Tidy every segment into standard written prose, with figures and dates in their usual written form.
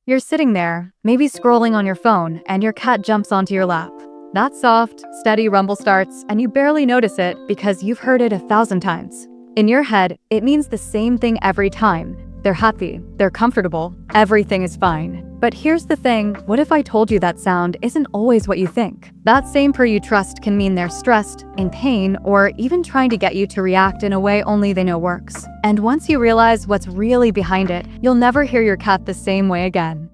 You're sitting there, maybe scrolling on your phone, and your cat jumps onto your lap. That soft, steady rumble starts, and you barely notice it because you've heard it 1,000 times. In your head, it means the same thing every time. They're happy, they're comfortable, everything is fine. But here's the thing, what if I told you that sound isn't always what you think? That same purr you trust can mean they're stressed, in pain, or even trying to get you to react in a way only they know works. And once you realize what's really behind it, you'll never hear your cat the same way again.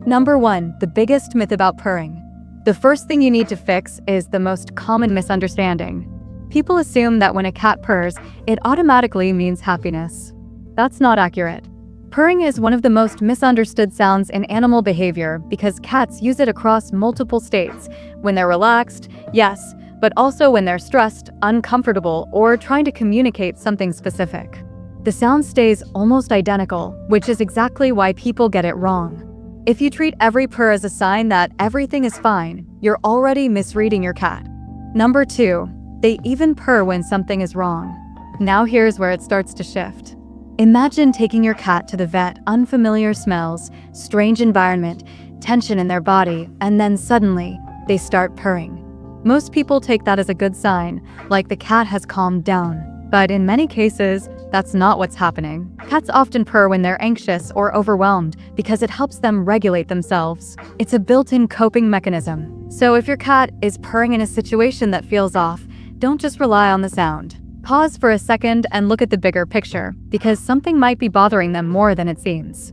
Number 1, the biggest myth about purring. The first thing you need to fix is the most common misunderstanding. People assume that when a cat purrs, it automatically means happiness. That's not accurate. Purring is one of the most misunderstood sounds in animal behavior because cats use it across multiple states. When they're relaxed, yes, but also when they're stressed, uncomfortable, or trying to communicate something specific. The sound stays almost identical, which is exactly why people get it wrong. If you treat every purr as a sign that everything is fine, you're already misreading your cat. Number 2, they even purr when something is wrong. Now here's where it starts to shift. Imagine taking your cat to the vet, unfamiliar smells, strange environment, tension in their body, and then suddenly, they start purring. Most people take that as a good sign, like the cat has calmed down. But in many cases, that's not what's happening. Cats often purr when they're anxious or overwhelmed because it helps them regulate themselves. It's a built-in coping mechanism. So if your cat is purring in a situation that feels off, don't just rely on the sound. Pause for a second and look at the bigger picture, because something might be bothering them more than it seems.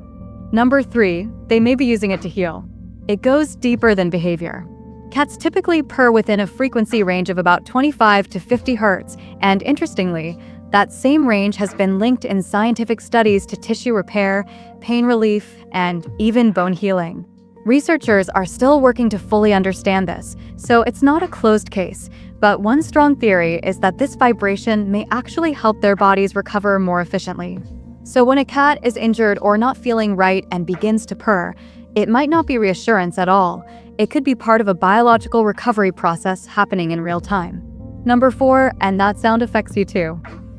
Number 3, they may be using it to heal. It goes deeper than behavior. Cats typically purr within a frequency range of about 25 to 50 Hz, and interestingly, that same range has been linked in scientific studies to tissue repair, pain relief, and even bone healing. Researchers are still working to fully understand this, so it's not a closed case. But one strong theory is that this vibration may actually help their bodies recover more efficiently. So when a cat is injured or not feeling right and begins to purr, it might not be reassurance at all. It could be part of a biological recovery process happening in real time. Number 4, and that sound affects you too.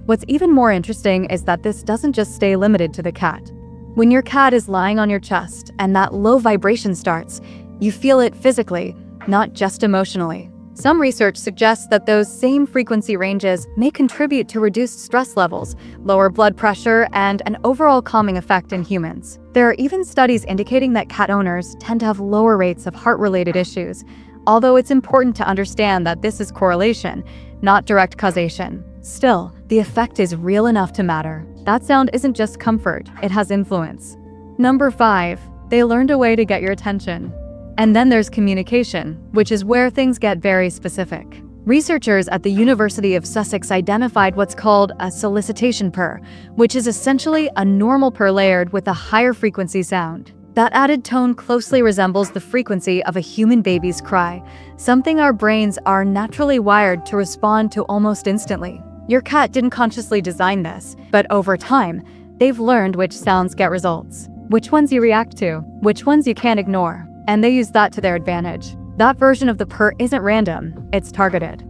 What's even more interesting is that this doesn't just stay limited to the cat. When your cat is lying on your chest and that low vibration starts, you feel it physically, not just emotionally. Some research suggests that those same frequency ranges may contribute to reduced stress levels, lower blood pressure, and an overall calming effect in humans. There are even studies indicating that cat owners tend to have lower rates of heart-related issues, although it's important to understand that this is correlation, not direct causation. Still, the effect is real enough to matter. That sound isn't just comfort, it has influence. Number 5, they learned a way to get your attention. And then there's communication, which is where things get very specific. Researchers at the University of Sussex identified what's called a solicitation purr, which is essentially a normal purr layered with a higher frequency sound. That added tone closely resembles the frequency of a human baby's cry, something our brains are naturally wired to respond to almost instantly. Your cat didn't consciously design this, but over time, they've learned which sounds get results, which ones you react to, which ones you can't ignore. And they use that to their advantage. That version of the purr isn't random, it's targeted.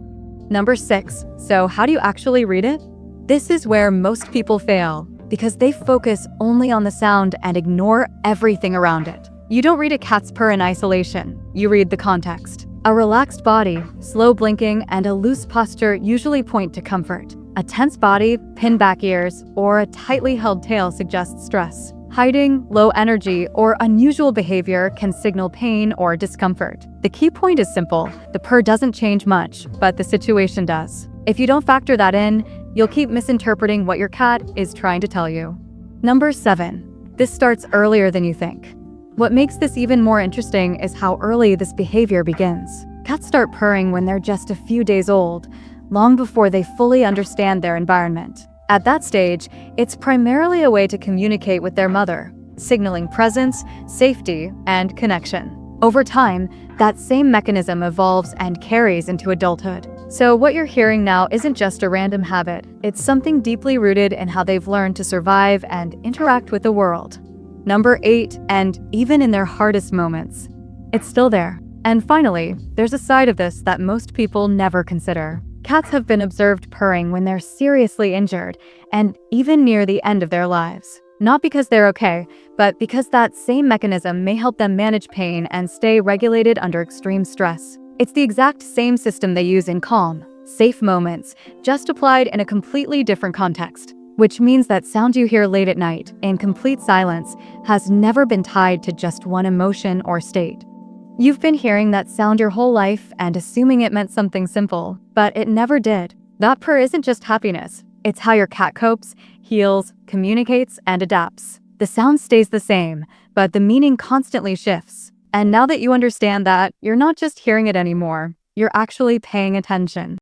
Number 6, so how do you actually read it? This is where most people fail, because they focus only on the sound and ignore everything around it. You don't read a cat's purr in isolation, you read the context. A relaxed body, slow blinking, and a loose posture usually point to comfort. A tense body, pinned back ears, or a tightly held tail suggests stress. Hiding, low energy, or unusual behavior can signal pain or discomfort. The key point is simple. The purr doesn't change much, but the situation does. If you don't factor that in, you'll keep misinterpreting what your cat is trying to tell you. Number 7. This starts earlier than you think. What makes this even more interesting is how early this behavior begins. Cats start purring when they're just a few days old, long before they fully understand their environment. At that stage, it's primarily a way to communicate with their mother, signaling presence, safety, and connection. Over time, that same mechanism evolves and carries into adulthood. So what you're hearing now isn't just a random habit, it's something deeply rooted in how they've learned to survive and interact with the world. Number 8, and even in their hardest moments, it's still there. And finally, there's a side of this that most people never consider. Cats have been observed purring when they're seriously injured and even near the end of their lives. Not because they're okay, but because that same mechanism may help them manage pain and stay regulated under extreme stress. It's the exact same system they use in calm, safe moments, just applied in a completely different context. Which means that sound you hear late at night, in complete silence, has never been tied to just one emotion or state. You've been hearing that sound your whole life and assuming it meant something simple, but it never did. That purr isn't just happiness. It's how your cat copes, heals, communicates, and adapts. The sound stays the same, but the meaning constantly shifts. And now that you understand that, you're not just hearing it anymore, you're actually paying attention.